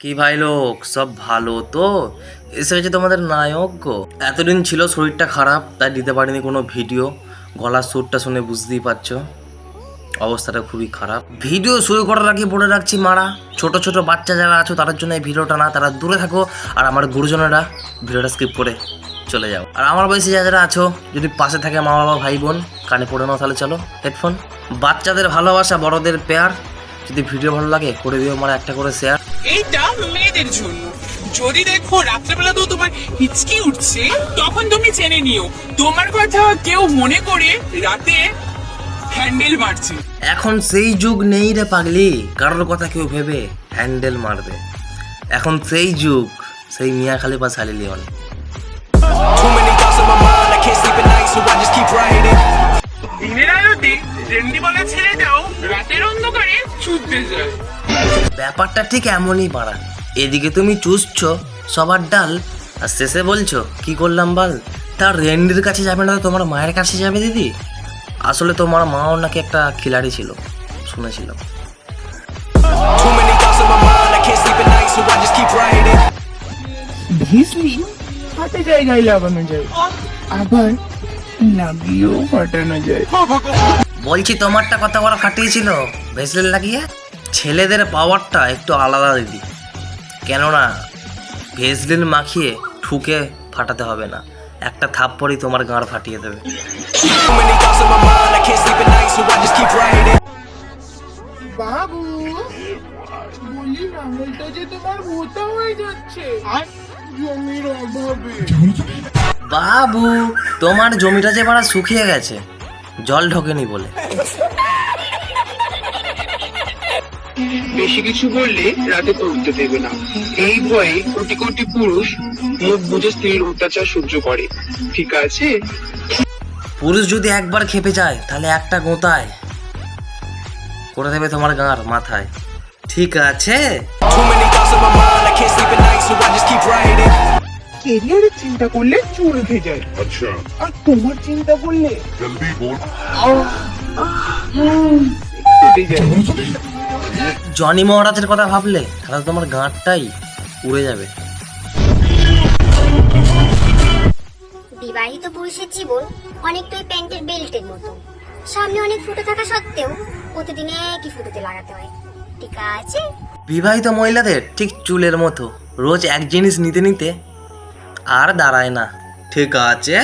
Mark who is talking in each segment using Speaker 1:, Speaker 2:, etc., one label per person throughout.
Speaker 1: কি ভাই লোক সব ভালো তো? এসে হয়েছে তোমাদের নায়ক গো। এতদিন ছিল শরীরটা খারাপ, তাই দিতে পারিনি কোনো ভিডিও। গলার সুরটা শুনে বুঝতেই পারছো অবস্থাটা খুবই খারাপ। ভিডিও শুরু করার আগে বলে রাখছি মারা, ছোট ছোট বাচ্চা যারা আছো তাদের জন্য এই ভিডিওটা না, তারা দূরে থাকো। আর আমার গুরুজনেরা ভিডিওটা স্কিপ করে চলে যাও। আর আমার বয়সে যারা আছো, যদি পাশে থাকে মা বাবা ভাই বোন, কানে পড়ে নাও, তাহলে চলো হেডফোন। বাচ্চাদের ভালোবাসা, বড়দের পেয়ার। যদি ভিডিও ভালো লাগে করে দিও মারা একটা করে শেয়ার।
Speaker 2: এইটা মেয়েদের জন্য। যদি দেখো রাত্রেবেলা তো তোমার হিচকি উঠছে, তখন তুমি জেনে নিও তোমার কথা কেউ মনে করে রাতে হ্যান্ডেল মারছে।
Speaker 1: এখন সেই যুগ নেই রে পাগলি, কারোর কথা কেউ ভেবে হ্যান্ডেল মারবে। এখন সেই যুগ, সেই মিয়া খালিফা সালি লিওন।
Speaker 2: দিনের আলোতে রেন্ডি বলা ছেলেটাও রাতের অন্ধকারে ছুটতে যায়।
Speaker 1: ব্যাপারটা ঠিক এমনই পারা। এদিকে তুমি চুষছো সবার ডাল, আর শেষে বলছো কি করলাম বল। তার রেন্ডির কাছে যাবে না তো তোমার মায়ের কাছে যাবে দিদি। আসলে তোমার মাও নাকি একটা খিলাড়ি ছিল, শুনেছিলাম।
Speaker 2: ভেসলিন হাতে জায়গায় লাগানো যায়, আবার লাগিয়েও ফাটানো যায়।
Speaker 1: বলছি তোমারটা কত বড় ফাটিয়েছিল ভেসলিন লাগিয়ে। ছেলেদের পাওয়ারটা একটু আলাদা দিদি, কেননা ভেসলিন মাখিয়ে ঠুকে ফাটাতে হবে না, একটা থাপ্পড়ই তোমার গাঁড় ফাটিয়ে দেবে।
Speaker 2: বাবু বলি আঙুলটা যে তোমার মোটা হয়ে যাচ্ছে আর জমির অভাবে।
Speaker 1: বাবু তোমার জমিটা যে বাড়া শুকিয়ে গেছে, জল ঢোকেনি বলে।
Speaker 2: বেশি কিছু বললে রাতে পড়তে দেবে না, এই ভয়ে কোটি কোটি পুরুষ মুখ বুঝে স্ত্রীর অত্যাচার সহ্য করে, ঠিক আছে?
Speaker 1: পুরুষ যদি একবার খেপে যায় তাহলে একটা গোঁতায় করে দেবে তোমার গাঁর মাথায়, ঠিক আছে?
Speaker 2: কেরিয়ারের চিন্তা করলে চুল উঠে যায়,
Speaker 3: अच्छा
Speaker 2: আর তোমার চিন্তা করলে
Speaker 3: जल्दी बोल
Speaker 2: উঠে যায়।
Speaker 1: জনি মহারাজের কথা ভাবলে তাহলে তোমার গাঁটটাই উড়ে যাবে।
Speaker 4: বিবাহিত পুরুষের জীবন অনেকটাই প্যান্টের বেল্টের মতো, সামনে অনেক ফুটো থাকা সত্ত্বেও প্রতিদিন একই ফুটোতে লাগাতে হয়, ঠিক আছে?
Speaker 1: বিবাহিত মহিলাদের ঠিক চুলের মতো, রোজ এক জিনিস নিতে নিতে আর দাঁড়ায় না, ঠিক আছে?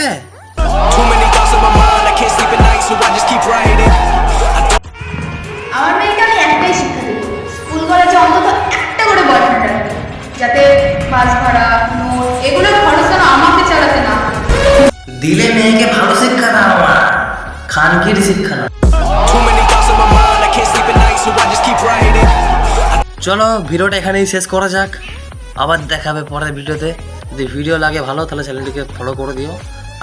Speaker 5: আমার মেয়েকে আমি একটাই শিক্ষা দেবো, স্কুল কলেজে অন্তত একটা করে বয়ফ্রেন্ড রাখবে, যাতে বাস ভাড়া, নোট এগুলোর খরচ যেন আমাকে চালাতে না হয়।
Speaker 1: দিলে মেয়েকে ভালো শিক্ষা দাও মা, খানকির শিক্ষা না। চলো ভিডিওটা এখানেই শেষ করা যাক, আবার দেখাবে পরের ভিডিওতে। যদি ভিডিও লাগে ভালো তাহলে চ্যানেলটিকে ফলো করে দিও,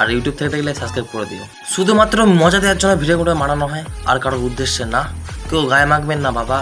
Speaker 1: আর ইউটিউব থেকে দেখলে সাবস্ক্রাইব করে দিও। শুধুমাত্র মজা দেওয়ার জন্য ভিডিওগুলো বানানো হয়, আর কারোর উদ্দেশ্যে না। কেউ গায়ে মাখবেন না বাবা।